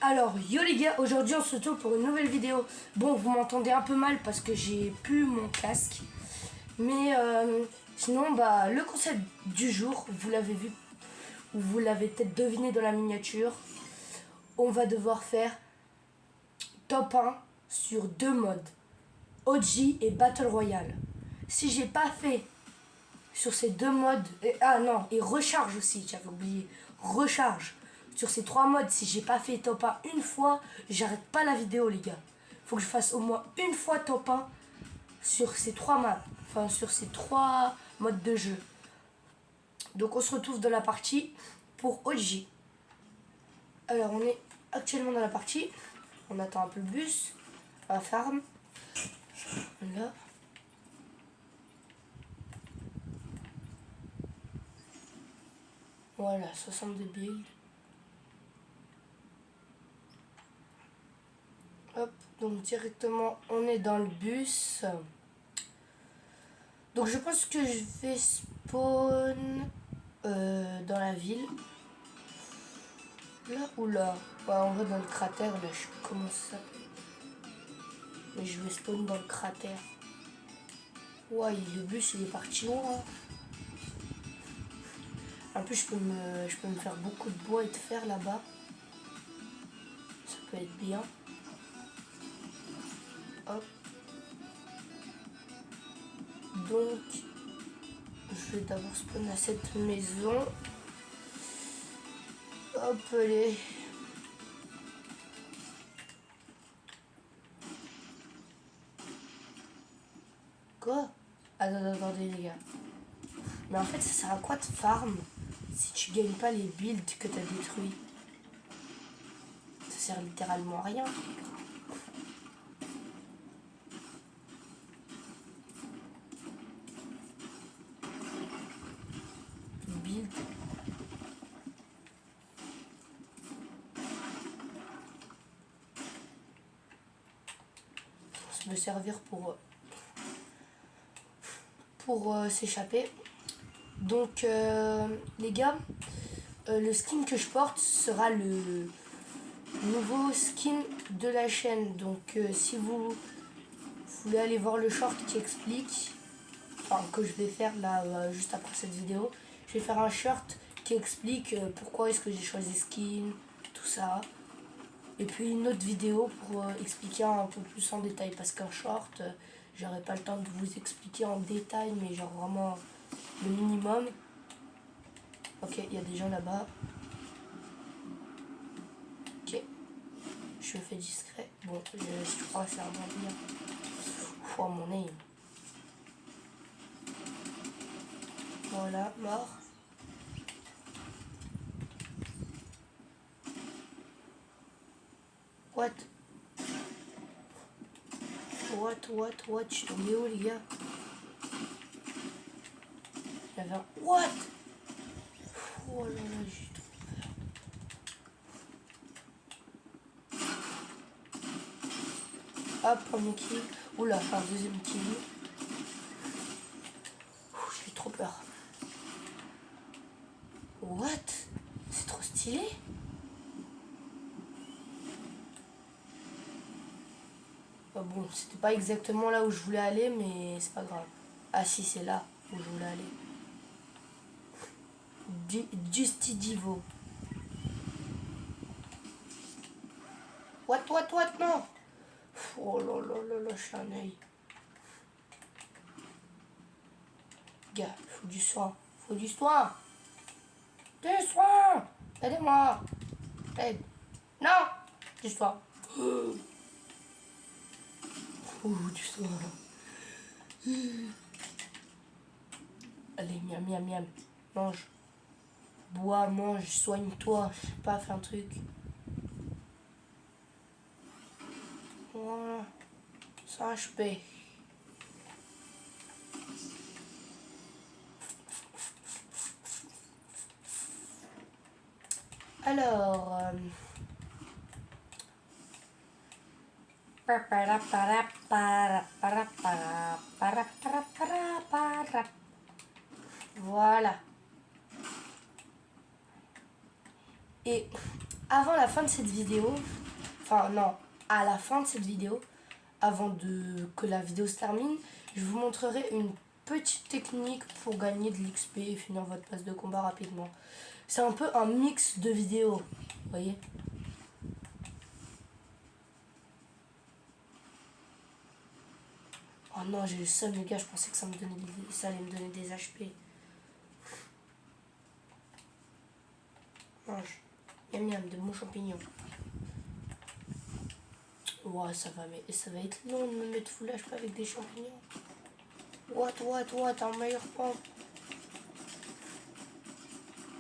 Alors, yo les gars, aujourd'hui on se retrouve pour une nouvelle vidéo. Bon, vous m'entendez un peu mal parce que j'ai plus mon casque. Mais sinon, le concept du jour, vous l'avez vu, ou vous l'avez peut-être deviné dans la miniature. On va devoir faire top 1 sur deux modes, OG et Battle Royale. Si j'ai pas fait sur ces deux modes, et recharge aussi, j'avais oublié, recharge. Sur ces trois modes, si j'ai pas fait top 1 une fois, j'arrête pas la vidéo les gars. Faut que je fasse au moins une fois top 1 sur ces trois maps, enfin sur ces trois modes de jeu. Donc on se retrouve dans la partie pour OG. Alors on est actuellement dans la partie, on attend un peu le bus, à la farm. Là. Voilà, 62 builds. Hop, donc directement on est dans le bus. Donc je pense que je vais spawn dans la ville. Là ou là? On va dans le cratère, là je sais plus comment ça s'appelle. Mais je vais spawn dans le cratère. Ouais, le bus il est parti loin. En plus je peux me faire beaucoup de bois et de fer là-bas. Ça peut être bien. Hop. Donc je vais d'abord spawn à cette maison. Hop allez. Quoi? Attendez les gars. Mais en fait ça sert à quoi de farm si tu gagnes pas les builds que t'as détruits? Ça sert littéralement à rien. Build. Ça me servir pour s'échapper. Donc les gars, le skin que je porte sera le nouveau skin de la chaîne. Donc si vous voulez aller voir le short qui explique, enfin que je vais faire là juste après cette vidéo, je vais faire un short qui explique pourquoi est-ce que j'ai choisi skin, tout ça. Et puis une autre vidéo pour expliquer un peu plus en détail, parce qu'un short, j'aurai pas le temps de vous expliquer en détail, mais genre vraiment le minimum. Ok, il y a des gens là-bas. Ok, je me fais discret. Bon, je crois que ça va bien. Oh mon aim. Voilà, mort. What? Je suis tombé où les gars? Il y avait un... What? Oh là là, j'ai trop peur. Hop, premier kill. Oula, enfin deuxième kill. J'ai trop peur. What? C'est trop stylé. Bon, c'était pas exactement là où je voulais aller, mais c'est pas grave. Ah si, c'est là où je voulais aller. Justidivo. What, non. Oh là là là là, je suis un œil. Gars, faut du soin. Faut du soin. Du soin. Aidez-moi. Aide. Non. Du soin. Du soin. Allez, miam, miam, miam. Mange. Bois, mange, soigne-toi. Je sais pas, fais un truc. Voilà. 100 HP. Alors... Voilà. Et avant la fin de cette vidéo, enfin non, à la fin de cette vidéo, avant que la vidéo se termine, je vous montrerai une petite technique pour gagner de l'XP et finir votre passe de combat rapidement. C'est un peu un mix de vidéos, vous voyez. Oh non, j'ai le seum les gars, je pensais que ça allait me donner des HP. Mange. Miam miam, de bons champignons. Ouais, ça va être long de me mettre full HP avec des champignons. What, un meilleur pompe.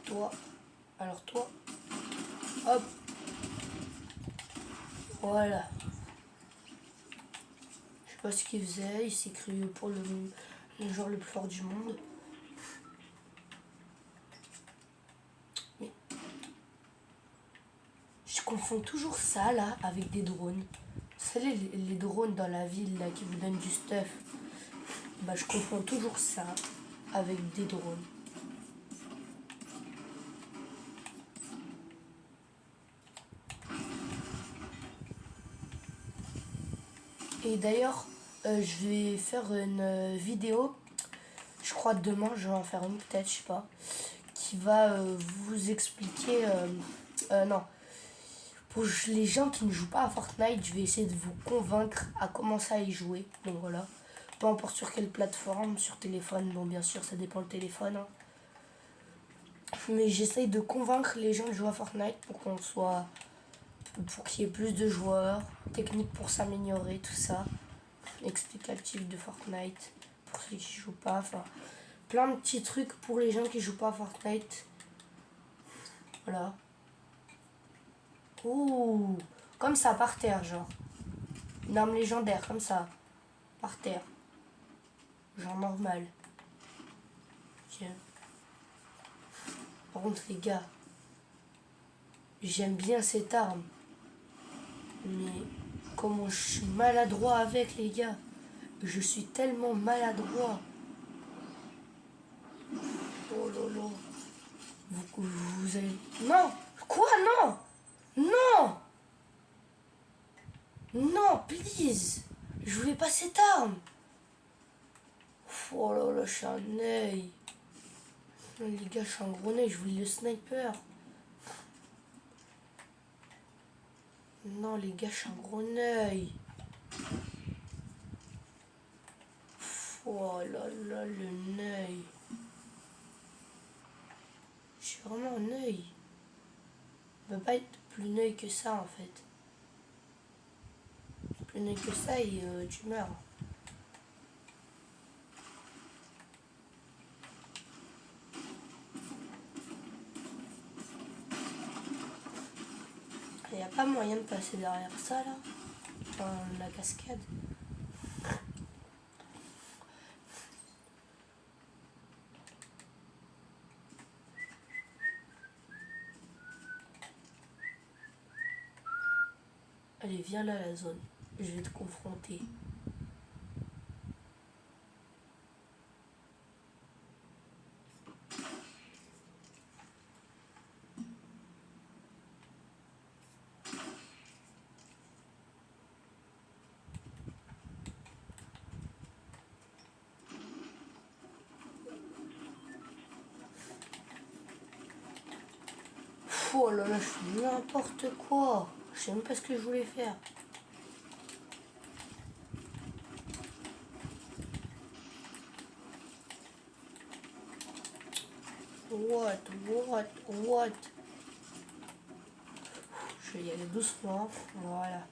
Toi. Alors toi. Hop. Voilà. Je sais pas ce qu'il faisait. Il s'est cru pour le joueur le plus fort du monde. Mais je confonds toujours ça là avec des drones. Vous savez les drones dans la ville là qui vous donnent du stuff. Bah je confonds toujours ça avec des drones. Et d'ailleurs, je vais faire une vidéo, je crois demain, je vais en faire une peut-être, je sais pas, qui va vous expliquer, non, pour les gens qui ne jouent pas à Fortnite, je vais essayer de vous convaincre à commencer à y jouer, donc voilà, peu importe sur quelle plateforme, sur téléphone, bon bien sûr ça dépend le téléphone, hein. Mais j'essaye de convaincre les gens de jouer à Fortnite pour qu'il y ait plus de joueurs, techniques pour s'améliorer, tout ça. Explicatif de Fortnite pour ceux qui jouent pas, enfin plein de petits trucs pour les gens qui jouent pas à Fortnite. Voilà. Ouh, comme ça par terre, genre une arme légendaire comme ça par terre, genre normal. Tiens. Par contre les gars, j'aime bien cette arme, mais comment je suis maladroit avec les gars. Je suis tellement maladroit. Oh là là. Vous allez... Non. Quoi? Non. Non. Non, please. Je voulais pas cette arme. Oh là là, je suis un œil. Les gars, je suis un gros œil. Je voulais le sniper. Non, les gars, je suis un gros œil. Oh là là, le œil. Je suis vraiment un œil. Il ne peut pas être plus neuil que ça, en fait. Plus neuil que ça et tu meurs. Il n'y a pas moyen de passer derrière ça, là. Dans la cascade. Allez, viens là, la zone. Je vais te confronter. Oh là là, je fais n'importe quoi. Je sais même pas ce que je voulais faire. What? Je vais y aller doucement. Voilà.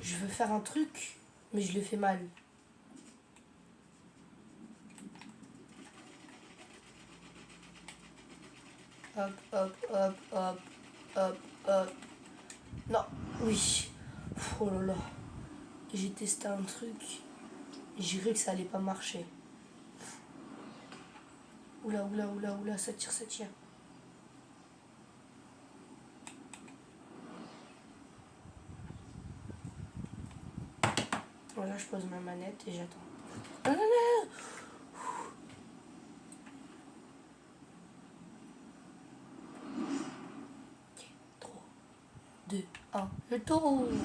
Je veux faire un truc, mais je le fais mal. Hop. Non, oui. Oh là là. J'ai testé un truc. J'ai cru que ça allait pas marcher. Oula, ça tire. Voilà, je pose ma manette et j'attends. Non. 2, 1, je tourne.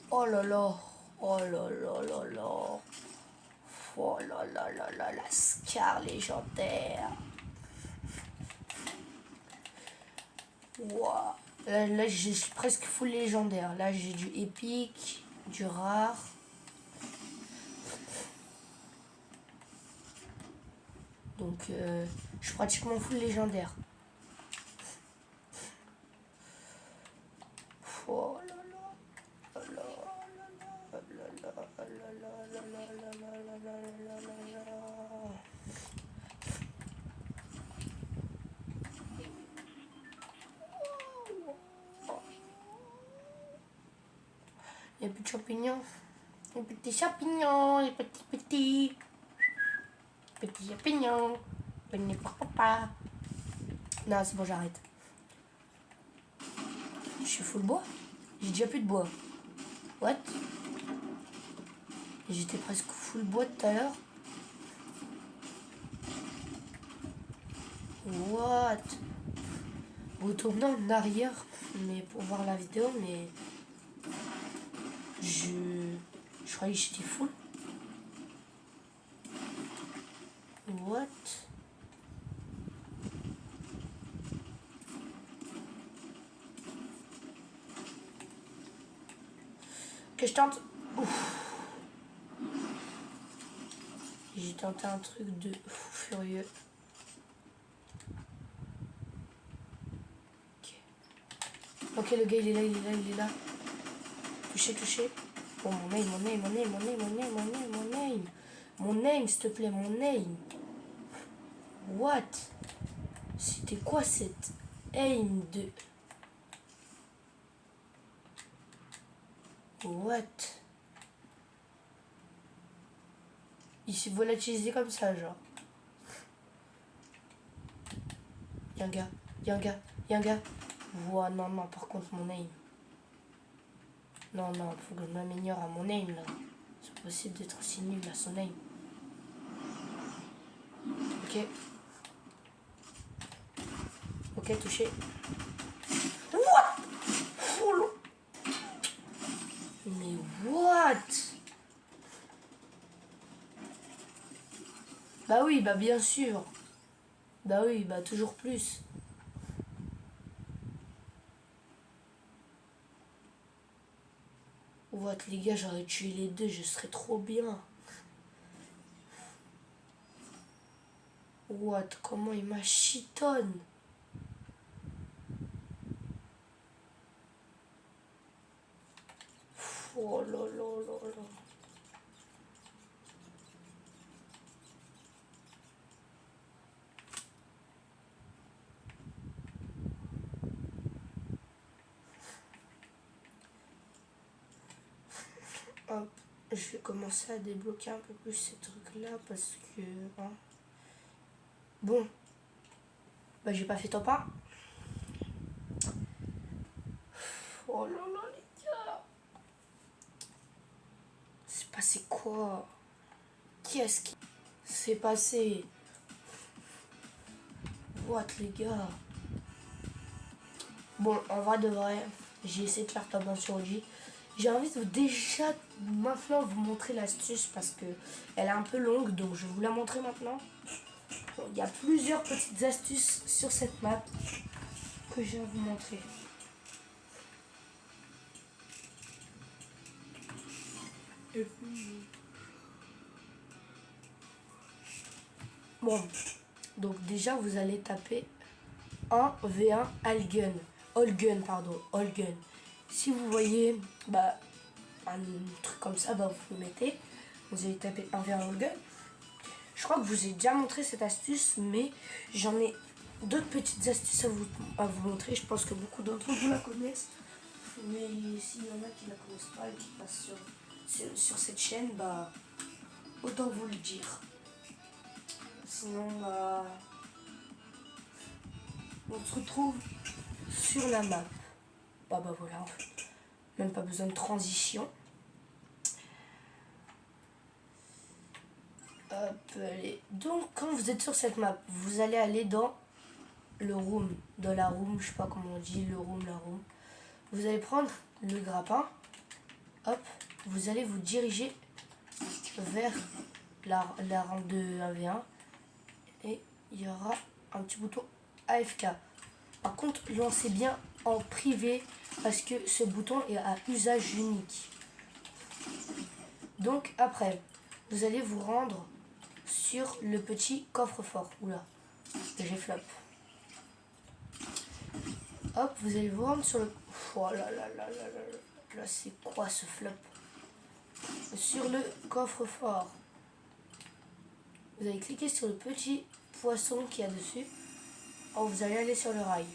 Oh là là, oh là là là là. Oh là là là là, la Scar légendaire. Wow. Là j'ai presque full légendaire. Là j'ai du épique, du rare. Donc je suis pratiquement full légendaire. Oh là là. Oh là là. Oh là là. Oh là là. Oh là là. Oh là là. Oh là là. Les petits champignons. Les petits champignons. Les petits. Petits champignons. Prenez par papa. Non, c'est bon, j'arrête. Je suis full bois. J'ai déjà plus de bois. What? J'étais presque full bois tout à l'heure. What? Retournant en arrière, mais pour voir la vidéo, mais je croyais que j'étais full. What? Que je tente. Ouf. J'ai tenté un truc de fou furieux. Ok, le gars il est là, il est là, il est là. Touché, touché. Bon, mon name, mon name, mon name, mon name, mon name, mon name, mon name. Mon name, s'il te plaît, mon name. What? C'était quoi cette aim de... What? Il s'est volatilisé comme ça, genre. Y'a un gars, y'a un gars, y'a un gars. Ouah, non, non, par contre, mon aim. Non, non, faut que je m'améliore à mon aim, là. C'est possible d'être aussi nul à son aim. Ok. Ok, touché. What? Oh, mais what? Bah oui, bah bien sûr. Bah oui, bah toujours plus. What, les gars, j'aurais tué les deux, je serais trop bien. What, comment il m'a chitonne. Oh là là là là. Hop, je vais commencer à débloquer un peu plus ces trucs là parce que... Hein. Bon. Bah j'ai pas fait top 1. Oh là là les gars. C'est passé quoi? Qu'est-ce qui s'est passé? What les gars? Bon, en vrai de vrai, j'ai essayé de faire top 1 sur J. J'ai envie de déjà maintenant vous montrer l'astuce parce que elle est un peu longue, donc je vais vous la montrer maintenant. Bon, il y a plusieurs petites astuces sur cette map que je vais vous montrer. Bon, donc déjà vous allez taper 1v1 Allgun. Allgun, pardon, Allgun. Si vous voyez bah, un truc comme ça, bah, vous le mettez. Vous allez taper 1v1 Allgun. Je crois que je vous ai déjà montré cette astuce, mais j'en ai d'autres petites astuces à vous montrer. Je pense que beaucoup d'entre vous la connaissent. Mais s'il y en a qui la connaissent pas et qui passent sur cette chaîne, bah autant vous le dire. Sinon, bah, on se retrouve sur la map. Bah voilà, en fait. Même pas besoin de transition. Hop. Hop, allez. Donc, quand vous êtes sur cette map, vous allez aller dans le room, dans la room, je sais pas comment on dit, le room, la room. Vous allez prendre le grappin, hop, vous allez vous diriger vers la rampe de 1v1 et il y aura un petit bouton AFK. Par contre, lancez bien en privé parce que ce bouton est à usage unique. Donc après, vous allez vous rendre sur le petit coffre-fort. Oula, j'ai flop. Hop, vous allez vous rendre sur le... Oh là là là là là là, c'est quoi ce flop? Sur le coffre-fort. Vous allez cliquer sur le petit poisson qu'il y a dessus. Oh, vous allez aller sur le rail.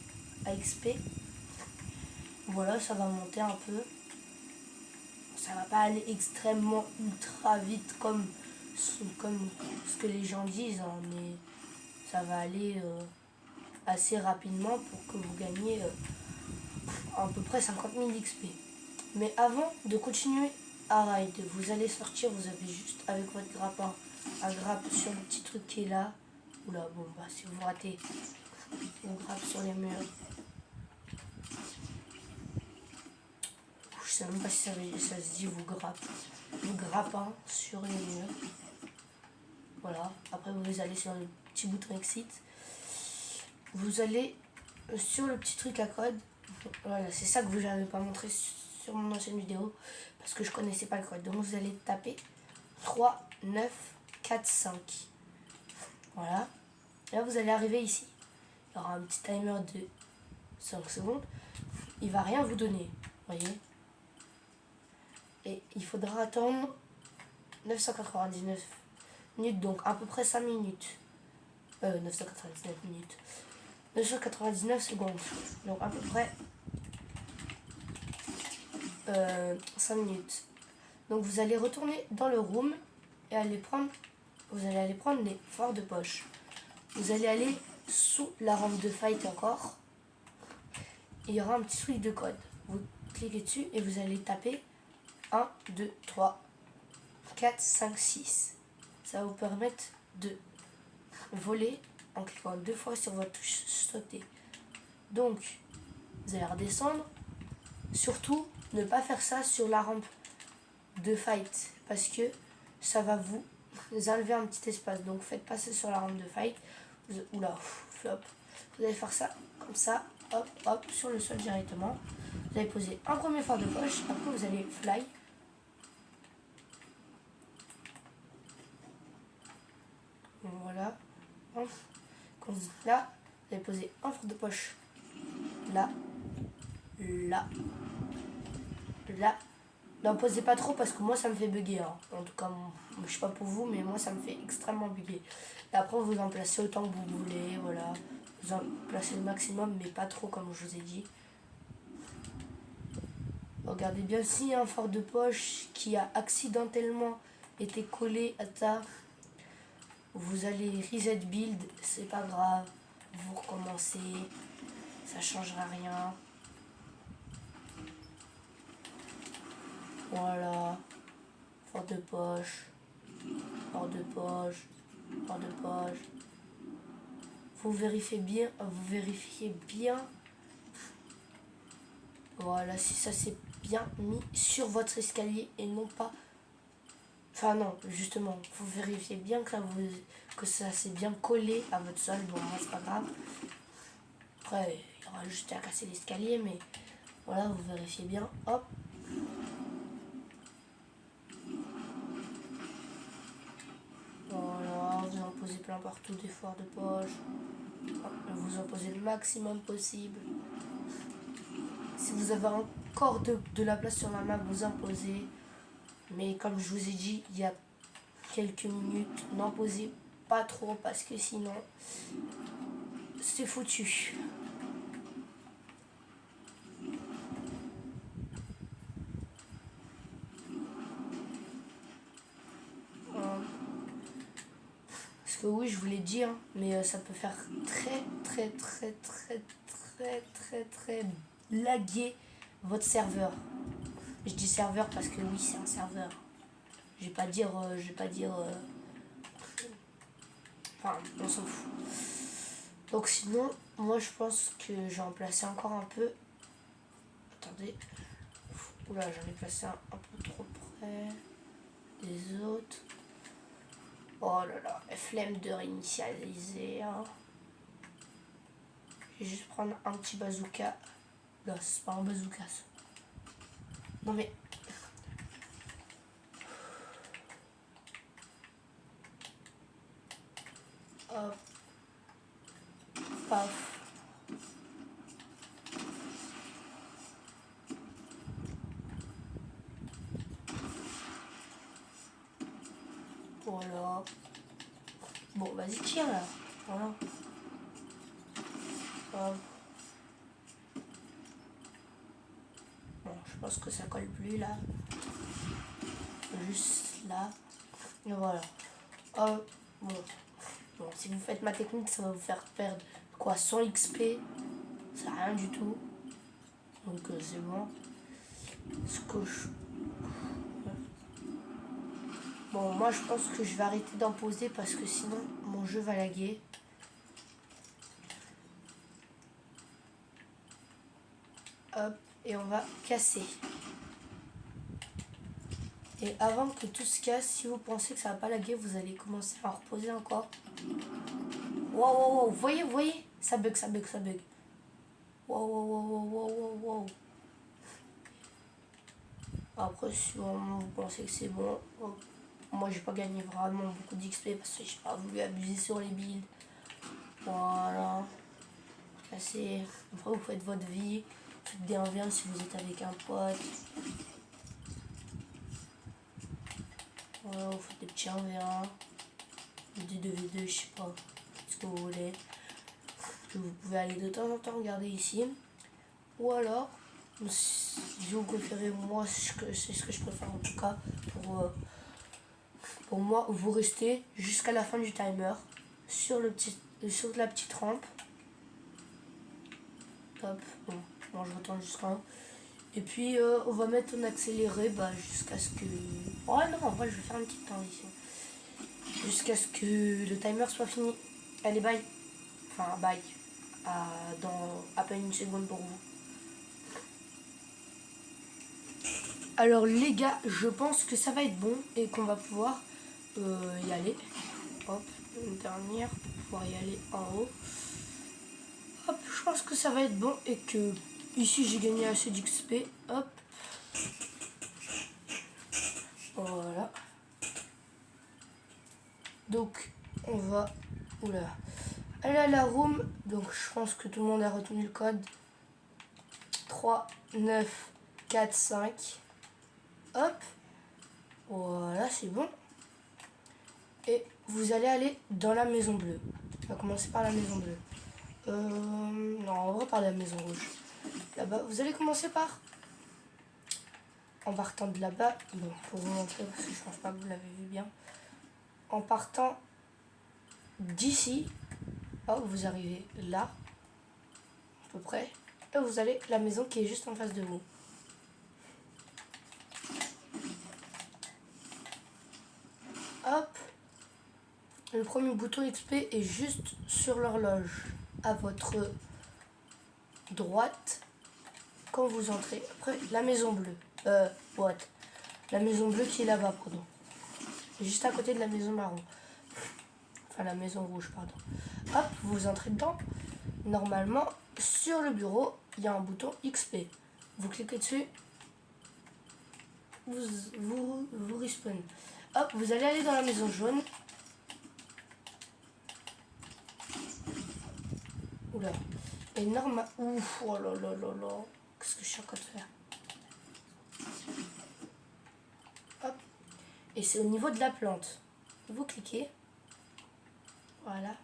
AXP. Voilà, ça va monter un peu. Ça va pas aller extrêmement ultra vite comme ce que les gens disent, hein, mais ça va aller assez rapidement pour que vous gagniez à peu près 50 000 XP. Mais avant de continuer à raid, vous allez sortir, vous avez juste avec votre grappin à grappe sur le petit truc qui est là. Oula, bon bah si vous ratez, on grappe sur les murs. Je sais même pas si ça se dit vous grappe. Vous grappin sur les murs. Voilà. Après vous allez sur le petit bouton exit. Vous allez sur le petit truc à code. Voilà, c'est ça que vous n'avez pas montré sur mon ancienne vidéo parce que je connaissais pas le code. Donc vous allez taper 3, 9, 4, 5. Voilà. Et là vous allez arriver ici. Il y aura un petit timer de 5 secondes. Il va rien vous donner. Voyez. Et il faudra attendre 999 minutes, donc à peu près 5 minutes. 999 minutes. 999 secondes. Donc à peu près 5 minutes. Donc vous allez retourner dans le room et vous allez aller prendre les forts de poche. Vous allez aller sous la rampe de fight encore. Il y aura un petit truc de code. Vous cliquez dessus et vous allez taper 1, 2, 3, 4, 5, 6. Ça va vous permettre de voler en cliquant 2 fois sur votre touche sauter. Donc, vous allez redescendre. Surtout, ne pas faire ça sur la rampe de fight parce que ça va vous enlever un petit espace. Donc, faites passer sur la rampe de fight. Oula, flop. Vous allez faire ça comme ça, hop, hop, sur le sol directement. Vous allez poser un premier fort de poche. Après, vous allez fly. Voilà. Là, vous allez poser un fort de poche. Là. Là. Là. N'en posez pas trop parce que moi ça me fait bugger. Hein. En tout cas, je sais pas pour vous, mais moi ça me fait extrêmement bugger. Et après, vous en placez autant que vous voulez. Voilà. Vous en placez le maximum, mais pas trop comme je vous ai dit. Regardez bien si un fort de poche qui a accidentellement été collé à ça. Vous allez reset build, c'est pas grave, vous recommencez, ça changera rien. Voilà, fort de poche, fort de poche, fort de poche. Vous vérifiez bien. Voilà, si ça s'est bien mis sur votre escalier et non pas... Enfin non, justement, vous vérifiez bien que ça s'est bien collé à votre sol. Bon, moi c'est pas grave. Après, il y aura juste à casser l'escalier, mais voilà, vous vérifiez bien. Hop. Voilà, vous en posez plein partout des forts de poche. Hop, vous en posez le maximum possible. Si vous avez encore de la place sur la map, vous en posez. Mais comme je vous ai dit il y a quelques minutes, n'en posez pas trop parce que sinon c'est foutu. Parce que oui, je vous l'ai dit, hein, mais ça peut faire très laguer votre serveur. Je dis serveur parce que oui, c'est un serveur. Je vais pas dire Enfin, on s'en fout. Donc sinon, moi je pense que j'ai en placé encore un peu. Attendez. Oula, j'en ai placé un peu trop près des autres. Oh là là, flemme de réinitialiser. Hein. Je vais juste prendre un petit bazooka. Là, c'est pas un bazooka ça. Non mais... Hop. Paf. Voilà. Bon, vas-y, tire là. Voilà. Hop. Bon, je pense que ça colle plus là. Juste là. Et voilà. Hop. Bon. Bon, si vous faites ma technique, ça va vous faire perdre quoi 100 XP. C'est rien du tout. Donc c'est bon. Ce que je... Bon, moi je pense que je vais arrêter d'en poser parce que sinon mon jeu va laguer. Hop, et on va casser. Et avant que tout se casse, si vous pensez que ça va pas laguer, vous allez commencer à en reposer encore. Wow, wow, wow, voyez, ça bug, ça bug, ça bug. Wow, wow, wow, wow, wow, wow. Après, si vraiment vous pensez que c'est bon, moi j'ai pas gagné vraiment beaucoup d'XP parce que j'ai pas voulu abuser sur les builds. Voilà. Casser. Après, vous faites votre vie. Faites des 1v1 si vous êtes avec un pote. Voilà, vous faites des petits 1v1. Des 2v2, je sais pas. Ce que vous voulez. Vous pouvez aller de temps en temps regarder ici. Ou alors, si vous préférez, moi c'est ce que je préfère en tout cas. Pour moi, vous restez jusqu'à la fin du timer sur la petite rampe. Hop, bon, je retourne jusqu'en haut. Et puis on va mettre en accéléré jusqu'à ce que... Oh non, en vrai je vais faire une petite transition. Jusqu'à ce que le timer soit fini. Allez, bye. Enfin, bye. Dans à peine une seconde pour vous. Alors les gars, je pense que ça va être bon et qu'on va pouvoir y aller. Hop, une dernière pour pouvoir y aller en haut. Hop, je pense que ça va être bon et que ici j'ai gagné assez d'XP. Hop. Voilà. Donc on va aller à la room. Donc je pense que tout le monde a retenu le code. 3, 9, 4, 5. Hop. Voilà, c'est bon. Et vous allez aller dans la maison bleue. On va commencer par la maison bleue. Non, on va par la maison rouge. Là-bas, vous allez commencer par... En partant de là-bas, bon, pour vous montrer, parce que je pense pas que vous l'avez vu bien. En partant d'ici, oh, vous arrivez là, à peu près. Et vous allez la maison qui est juste en face de vous. Hop. Le premier bouton XP est juste sur l'horloge, à votre droite, quand vous entrez. Après, la maison bleue. Boîte. La maison bleue qui est là-bas, pardon. Juste à côté de la maison marron. Enfin, la maison rouge, pardon. Hop, vous entrez dedans. Normalement, sur le bureau, il y a un bouton XP. Vous cliquez dessus. Vous respawn. Hop, vous allez aller dans la maison jaune. Oula. Et normal. Ouf, oh là là là là. Qu'est-ce que je suis en train de faire? Hop. Et c'est au niveau de la plante. Vous cliquez. Voilà.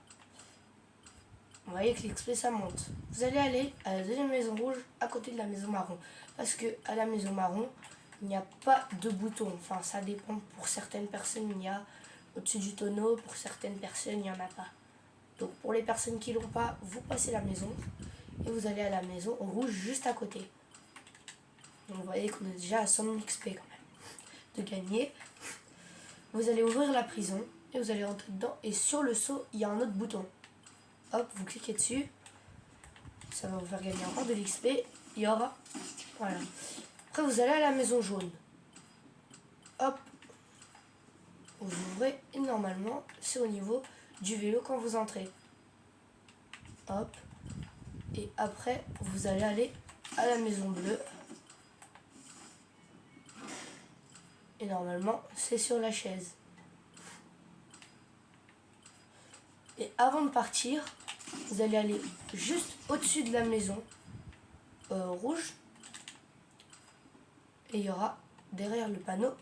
Vous voyez que l'XP ça monte. Vous allez aller à la deuxième maison rouge à côté de la maison marron. Parce que à la maison marron, il n'y a pas de bouton. Enfin, ça dépend. Pour certaines personnes, il y a au-dessus du tonneau. Pour certaines personnes, il n'y en a pas. Donc pour les personnes qui l'ont pas, vous passez la maison. Et vous allez à la maison rouge juste à côté. Donc vous voyez qu'on est déjà à 100 000 XP quand même. De gagner. Vous allez ouvrir la prison. Et vous allez rentrer dedans. Et sur le seau, il y a un autre bouton. Hop, vous cliquez dessus. Ça va vous faire gagner encore de l'XP. Il y aura... Voilà. Après, vous allez à la maison jaune. Hop. Vous ouvrez et normalement, c'est au niveau du vélo quand vous entrez. Hop. Et après, vous allez aller à la maison bleue. Et normalement, c'est sur la chaise. Et avant de partir, vous allez aller juste au-dessus de la maison rouge. Et il y aura derrière le panneau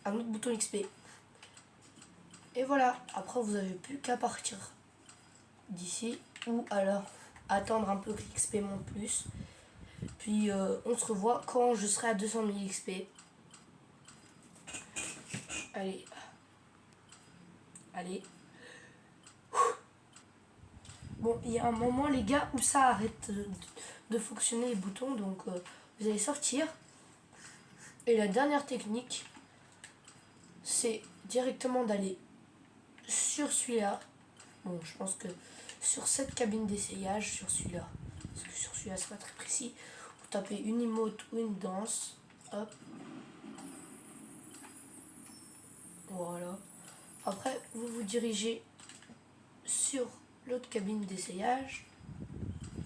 un autre bouton XP. Et voilà, après vous n'avez plus qu'à partir d'ici ou alors attendre un peu que l'XP monte plus. Puis on se revoit quand je serai à 200 000 XP. Allez. Allez. Bon, il y a un moment les gars où ça arrête de fonctionner les boutons. Donc vous allez sortir. Et la dernière technique, c'est directement d'aller sur celui-là. Bon, je pense que sur cette cabine d'essayage, sur celui-là, parce que sur celui-là c'est pas très précis, vous tapez une emote ou une danse, hop, voilà. Après, vous vous dirigez sur l'autre cabine d'essayage,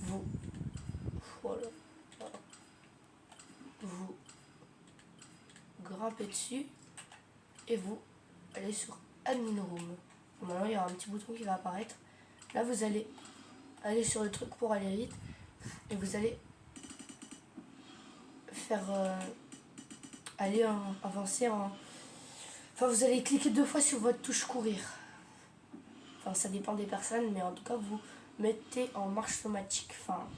vous, voilà, vous grimpez dessus et vous allez sur Admin Room. Maintenant, il y aura un petit bouton qui va apparaître. Là, vous allez aller sur le truc pour aller vite. Et vous allez faire... aller avancer en... Enfin, vous allez cliquer 2 fois sur votre touche courir. Enfin, ça dépend des personnes, mais en tout cas, vous mettez en marche automatique. Enfin,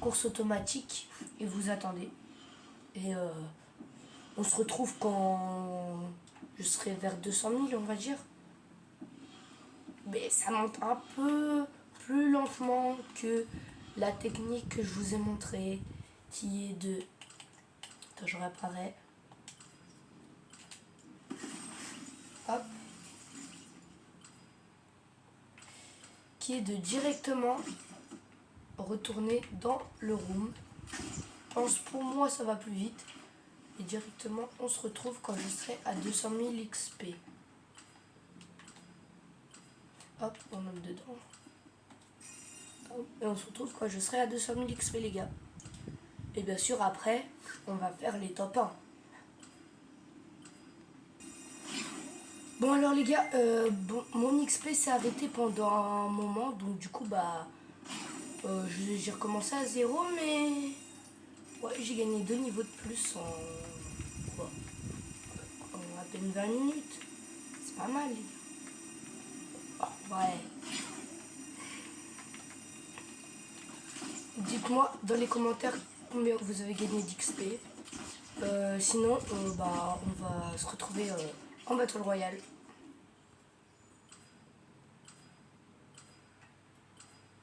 course automatique. Et vous attendez. Et on se retrouve quand je serai vers 200 000, on va dire. Mais ça monte un peu plus lentement que la technique que je vous ai montrée, qui est de... Attends, je réapparais. Hop. Qui est de directement retourner dans le room. Je pense pour moi ça va plus vite. Et directement on se retrouve quand je serai à 200 000 XP. Hop, on monte dedans. Hop, et on se retrouve quand je serai à 200 000 XP les gars. Et bien sûr après, on va faire les top 1. Bon alors les gars, bon, mon XP s'est arrêté pendant un moment. Donc du coup bah j'ai recommencé à 0. Mais ouais, j'ai gagné 2 niveaux de plus en, quoi, en à peine 20 minutes. C'est pas mal les gars. Oh, ouais. Dites-moi dans les commentaires combien vous avez gagné d'XP. Sinon, bah, on va se retrouver en Battle Royale.